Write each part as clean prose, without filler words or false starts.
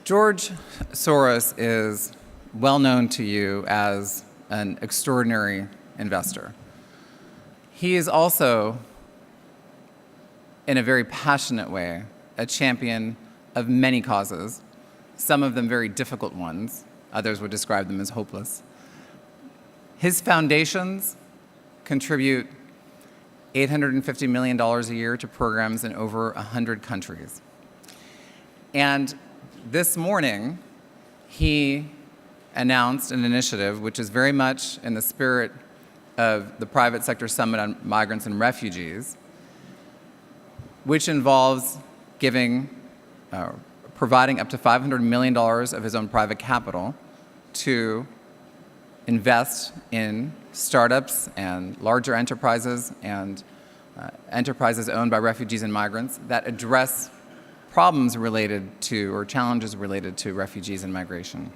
George Soros is well known to you as an extraordinary investor. He is also, in a very passionate way, a champion of many causes, some of them very difficult ones. Others would describe them as hopeless. His foundations contribute $850 million a year to programs in over 100 countries. And this morning, he announced an initiative which is very much in the spirit of the Private Sector Summit on Migrants and Refugees, which involves providing up to $500 million of his own private capital to invest in startups and larger enterprises and enterprises owned by refugees and migrants that address problems related to or challenges related to refugees and migration.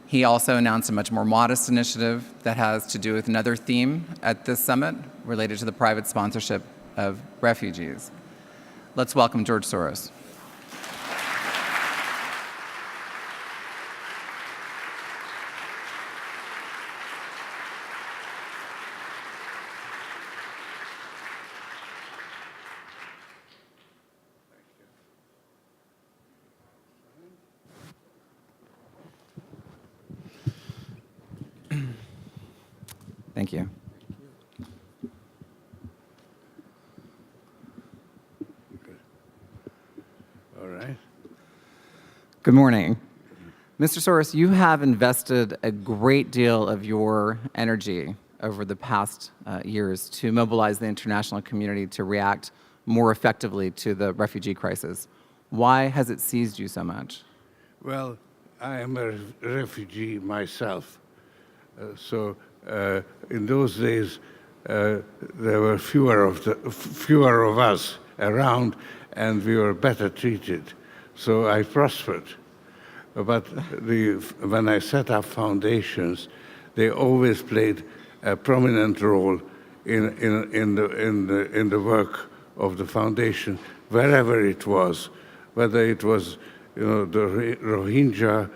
He also announced a much more modest initiative that has to do with another theme at this summit related to the private sponsorship of refugees. Let's welcome George Soros. Thank you. All right. Good morning. Mr. Soros, you have invested a great deal of your energy over the past years to mobilize the international community to react more effectively to the refugee crisis. Why has it seized you so much? Well, I am a refugee myself. In those days, there were fewer of us around, and we were better treated. So I prospered. But when I set up foundations, they always played a prominent role in the work of the foundation, wherever it was, whether it was the Rohingya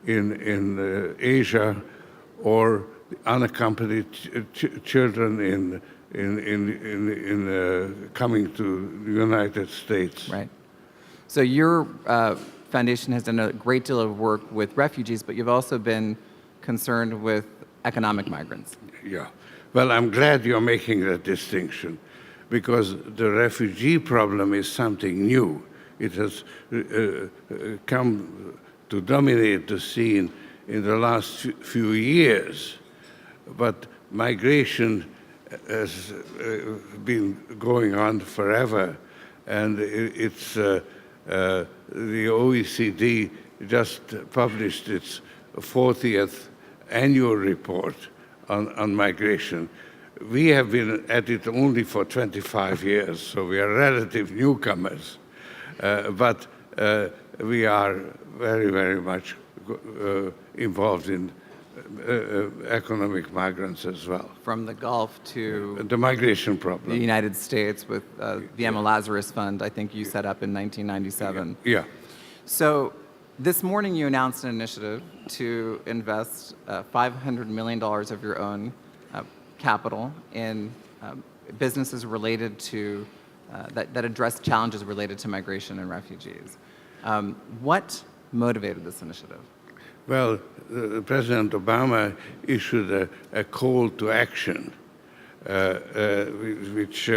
in Asia or unaccompanied children coming to the United States. Right. So your foundation has done a great deal of work with refugees, but you've also been concerned with economic migrants. Yeah. Well, I'm glad you're making that distinction, because the refugee problem is something new. It has come to dominate the scene in the last few years. But migration has been going on forever, and the OECD just published its 40th annual report on migration. We have been at it only for 25 years, so we are relative newcomers, but we are very, very much involved in economic migrants as well. From the Gulf to the migration problem. The United States with the Emma Lazarus Fund, I think you set up in 1997. Yeah. So this morning you announced an initiative to invest $500 million of your own capital in businesses related to, that address challenges related to migration and refugees. What motivated this initiative? Well, President Obama issued a call to action, which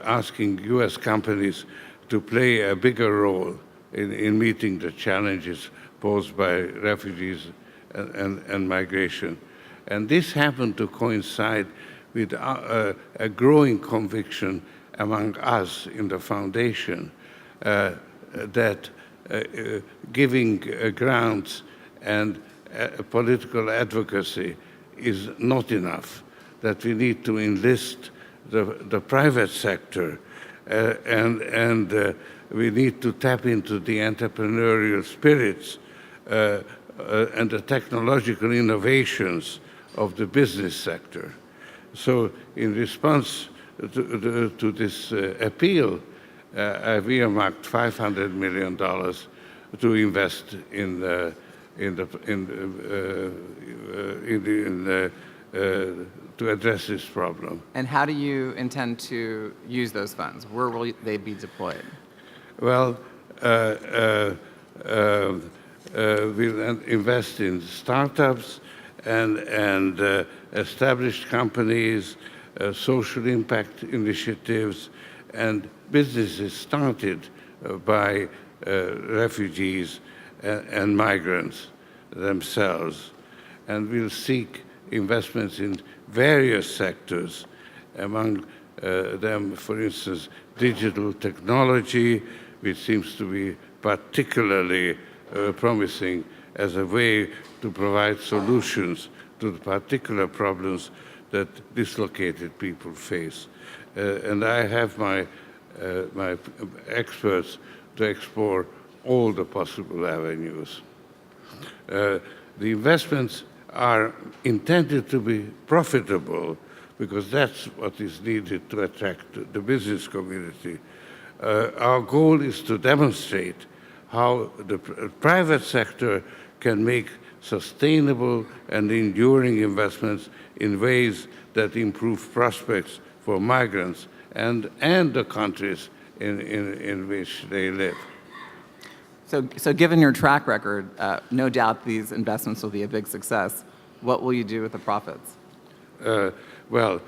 asking U.S. companies to play a bigger role in meeting the challenges posed by refugees and migration. And this happened to coincide with a growing conviction among us in the foundation that giving grants and political advocacy is not enough, that we need to enlist the private sector and we need to tap into the entrepreneurial spirits and the technological innovations of the business sector. So in response to this appeal, I've earmarked $500 million to invest to address this problem. And how do you intend to use those funds? Where will they be deployed? Well, we'll invest in startups and established companies, social impact initiatives, and businesses started by refugees and migrants themselves. And we'll seek investments in various sectors, among them, for instance, digital technology, which seems to be particularly promising as a way to provide solutions to the particular problems that dislocated people face. And I have my experts to explore all the possible avenues. The investments are intended to be profitable because that's what is needed to attract the business community. Our goal is to demonstrate how the private sector can make sustainable and enduring investments in ways that improve prospects for migrants and the countries in which they live. So given your track record, no doubt these investments will be a big success. What will you do with the profits? Well,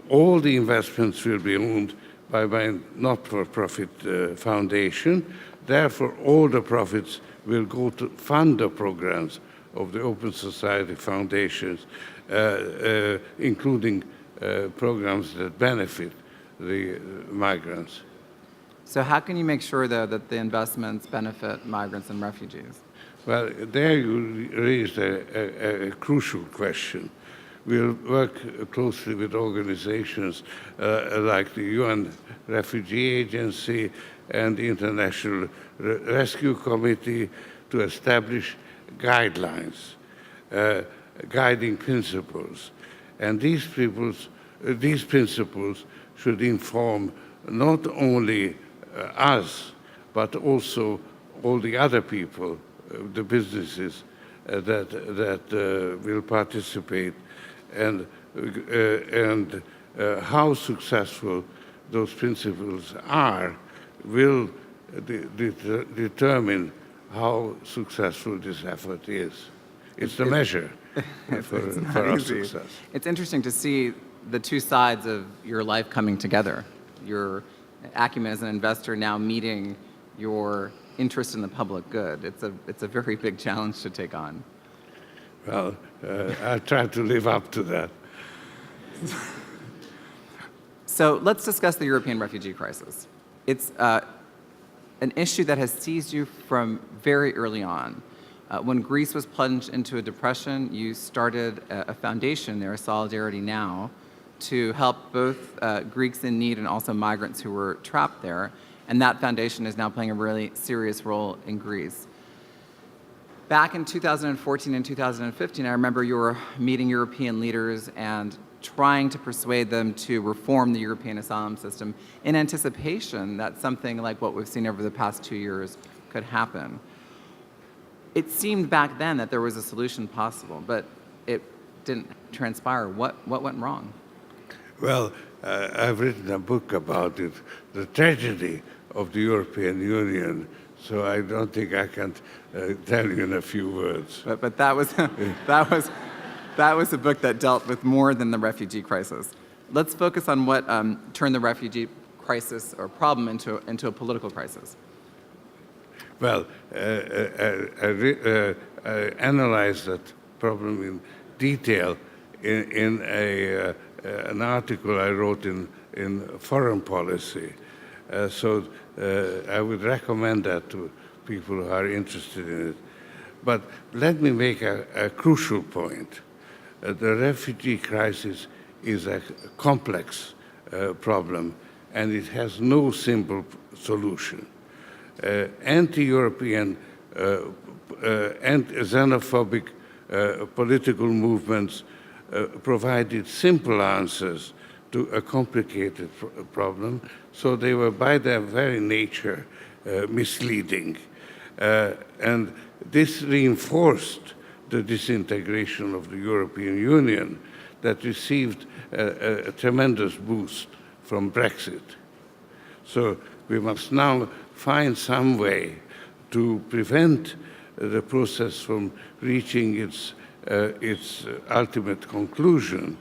all the investments will be owned by my not-for-profit foundation. Therefore, all the profits will go to fund the programs of the Open Society Foundations, including programs that benefit the migrants. So how can you make sure, though, that the investments benefit migrants and refugees? Well, there you raised a crucial question. We'll work closely with organizations like the UN Refugee Agency and the International Rescue Committee to establish guidelines, guiding principles. And these principles should inform not only us, but also all the other people, the businesses that will participate, and how successful those principles are will determine how successful this effort is. It's the measure for our success. It's interesting to see the two sides of your life coming together. Your acumen as an investor now meeting your interest in the public good. It's a very big challenge to take on. Well, I try to live up to that. So let's discuss the European refugee crisis. It's an issue that has seized you from very early on. When Greece was plunged into a depression, you started a foundation there, Solidarity Now, to help both Greeks in need and also migrants who were trapped there. And that foundation is now playing a really serious role in Greece. Back in 2014 and 2015, I remember you were meeting European leaders and trying to persuade them to reform the European asylum system in anticipation that something like what we've seen over the past 2 years could happen. It seemed back then that there was a solution possible, but it didn't transpire. What went wrong? Well, I've written a book about it, the tragedy of the European Union, so I don't think I can tell you in a few words. But that was that was a book that dealt with more than the refugee crisis. Let's focus on what turned the refugee crisis or problem into a political crisis. Well, I analyzed that problem in detail in an article I wrote in Foreign Policy. So I would recommend that to people who are interested in it. But let me make a crucial point. The refugee crisis is a complex problem, and it has no simple solution. Anti-European and xenophobic political movements provided simple answers to a complicated problem, so they were by their very nature misleading. And this reinforced the disintegration of the European Union that received a tremendous boost from Brexit. So we must now find some way to prevent the process from reaching its ultimate conclusion.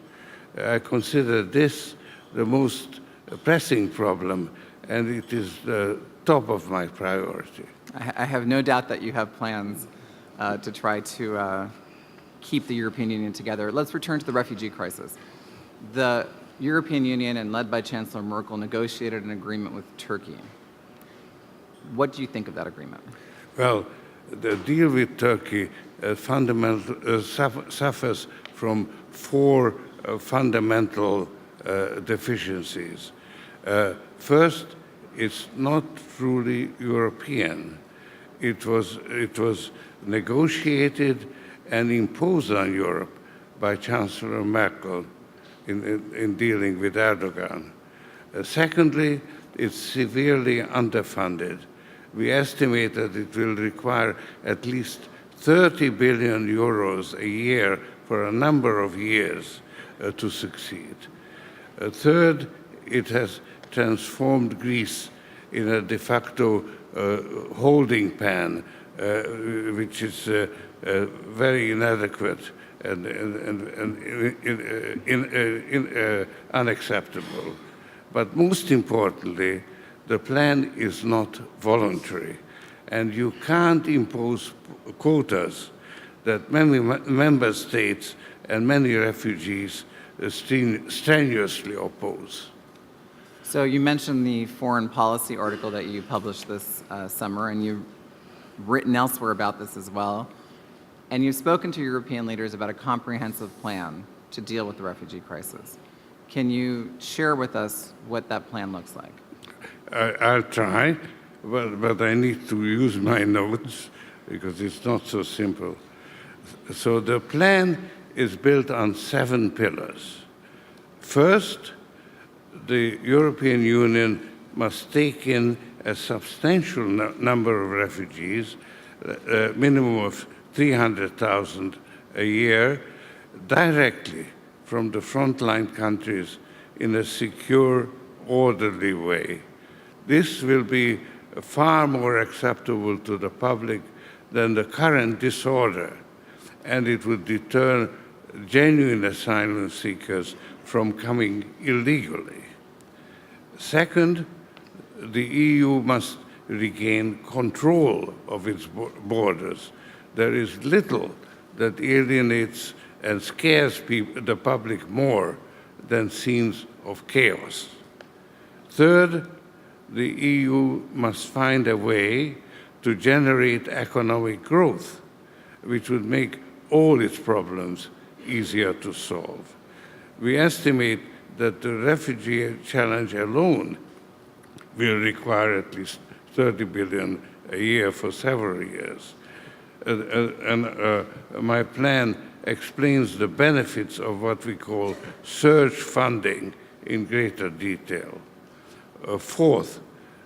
I consider this the most pressing problem, and it is the top of my priority. I have no doubt that you have plans to try to keep the European Union together. Let's return to the refugee crisis. The European Union, and led by Chancellor Merkel, negotiated an agreement with Turkey. What do you think of that agreement? Well, the deal with Turkey suffers from four fundamental deficiencies. First, it's not truly European. It was negotiated and imposed on Europe by Chancellor Merkel in dealing with Erdogan. Secondly, it's severely underfunded. We estimate that it will require at least 30 billion euros a year for a number of years to succeed. Third, it has transformed Greece in a de facto holding pen, which is very inadequate and unacceptable. But most importantly, the plan is not voluntary, and you can't impose quotas that many member states and many refugees strenuously oppose. So you mentioned the foreign policy article that you published this summer, and you've written elsewhere about this as well. And you've spoken to European leaders about a comprehensive plan to deal with the refugee crisis. Can you share with us what that plan looks like? I'll try, but I need to use my notes because it's not so simple. So the plan is built on 7 pillars. First, the European Union must take in a substantial number of refugees, a minimum of 300,000 a year, directly from the frontline countries in a secure, orderly way. This will be far more acceptable to the public than the current disorder, and it would deter genuine asylum seekers from coming illegally. Second, the EU must regain control of its borders. There is little that alienates and scares the public more than scenes of chaos. Third, the EU must find a way to generate economic growth, which would make all its problems easier to solve. We estimate that the refugee challenge alone will require at least 30 billion a year for several years. My plan explains the benefits of what we call surge funding in greater detail. Fourth,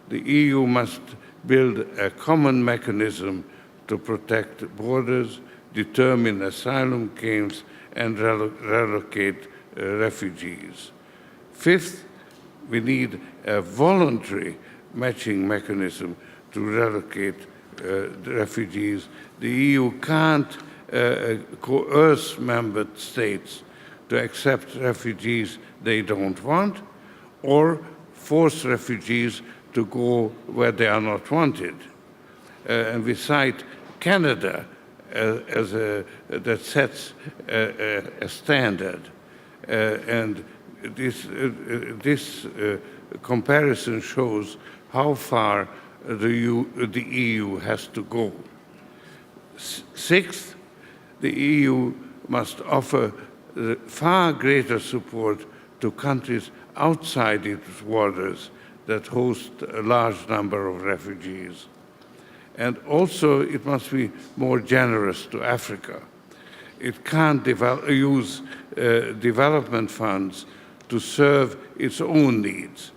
the EU must build a common mechanism to protect borders, determine asylum claims, and relocate refugees. Fifth, we need a voluntary matching mechanism to relocate the refugees. The EU can't coerce member states to accept refugees they don't want or force refugees to go where they are not wanted. And we cite Canada that sets a standard. And this comparison shows how far the EU has to go. Sixth, the EU must offer far greater support to countries outside its borders that host a large number of refugees. And also, it must be more generous to Africa. It can't use development funds to serve its own needs.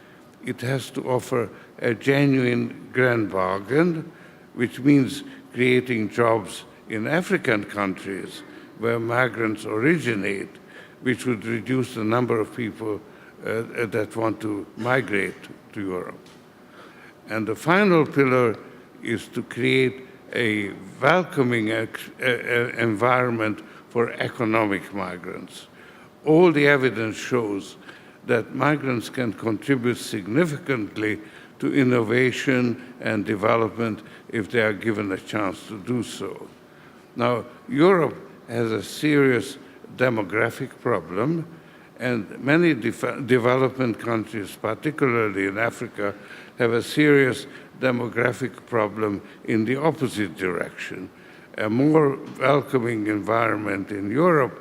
It has to offer a genuine grand bargain, which means creating jobs in African countries where migrants originate, which would reduce the number of people that want to migrate to Europe. And the final pillar is to create a welcoming environment for economic migrants. All the evidence shows that migrants can contribute significantly to innovation and development if they are given a chance to do so. Now, Europe has a serious demographic problem, and many development countries, particularly in Africa, have a serious demographic problem in the opposite direction. A more welcoming environment in Europe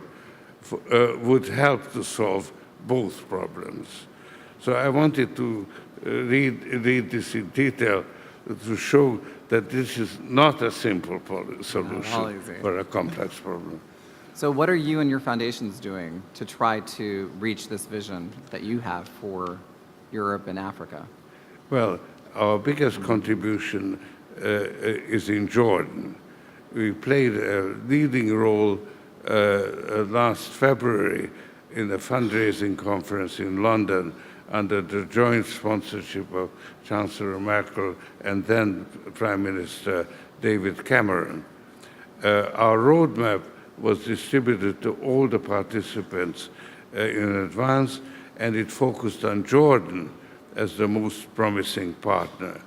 would help to solve both problems. So I wanted to read this in detail to show that this is not a simple solution for a complex problem. So what are you and your foundations doing to try to reach this vision that you have for Europe and Africa? Well, our biggest contribution is in Jordan. We played a leading role last February in a fundraising conference in London under the joint sponsorship of Chancellor Merkel and then Prime Minister David Cameron. Our roadmap was distributed to all the participants in advance, and it focused on Jordan as the most promising partner.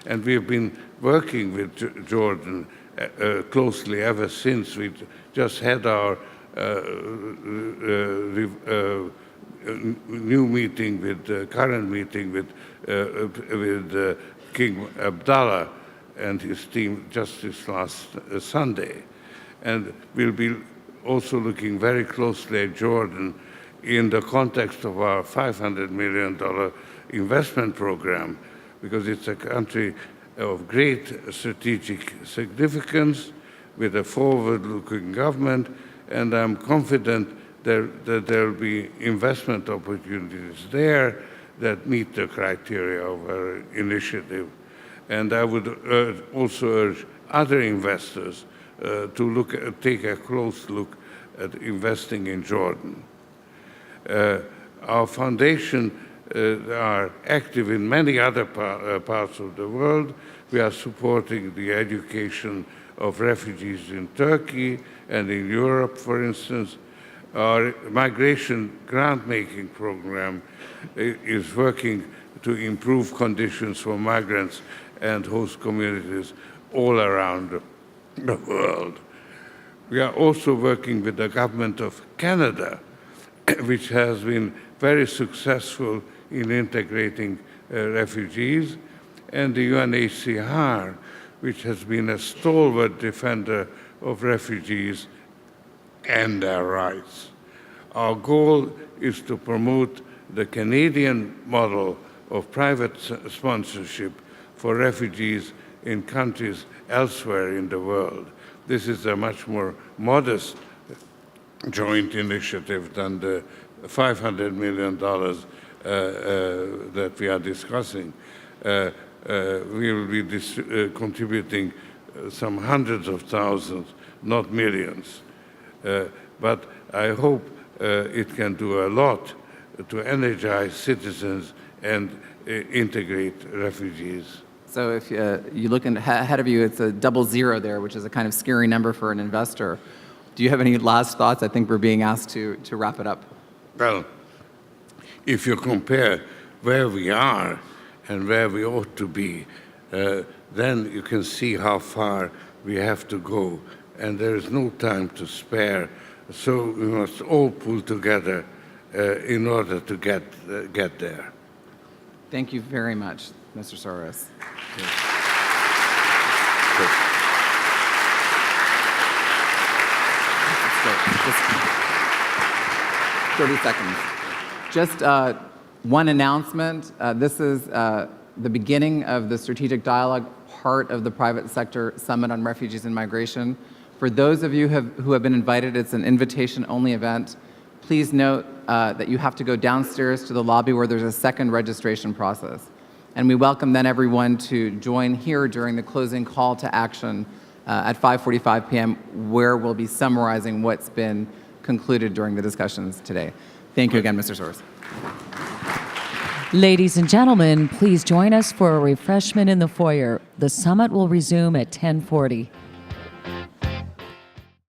And we have been working with Jordan closely ever since. We just had our new meeting with current meeting with King Abdullah and his team just this last Sunday. And we'll be also looking very closely at Jordan in the context of our $500 million investment program, because it's a country of great strategic significance with a forward-looking government, and I'm confident that there will be investment opportunities there that meet the criteria of our initiative. And I would also urge other investors to take a close look at investing in Jordan. Our foundation are active in many other parts of the world. We are supporting the education of refugees in Turkey and in Europe, for instance. Our migration grant-making program is working to improve conditions for migrants and host communities all around the world. We are also working with the government of Canada, which has been very successful in integrating refugees, and the UNHCR, which has been a stalwart defender of refugees and their rights. Our goal is to promote the Canadian model of private sponsorship for refugees in countries elsewhere in the world. This is a much more modest joint initiative than the $500 million that we are discussing. We will be contributing some hundreds of thousands, not millions. But I hope it can do a lot to energize citizens and integrate refugees. So if you look ahead of you, it's a 00 there, which is a kind of scary number for an investor. Do you have any last thoughts? I think we're being asked to wrap it up. Well, if you compare where we are and where we ought to be, then you can see how far we have to go. And there is no time to spare. So we must all pull together in order to get there. Thank you very much, Mr. Soros. Yes. 30 seconds. Just one announcement. This is the beginning of the Strategic Dialogue, part of the Private Sector Summit on Refugees and Migration. For those of you who have been invited, it's an invitation-only event. Please note that you have to go downstairs to the lobby where there's a second registration process. And we welcome then everyone to join here during the closing call to action at 5:45 p.m., where we'll be summarizing what's been concluded during the discussions today. Thank you again, Mr. Soros. Ladies and gentlemen, please join us for a refreshment in the foyer. The summit will resume at 10:40.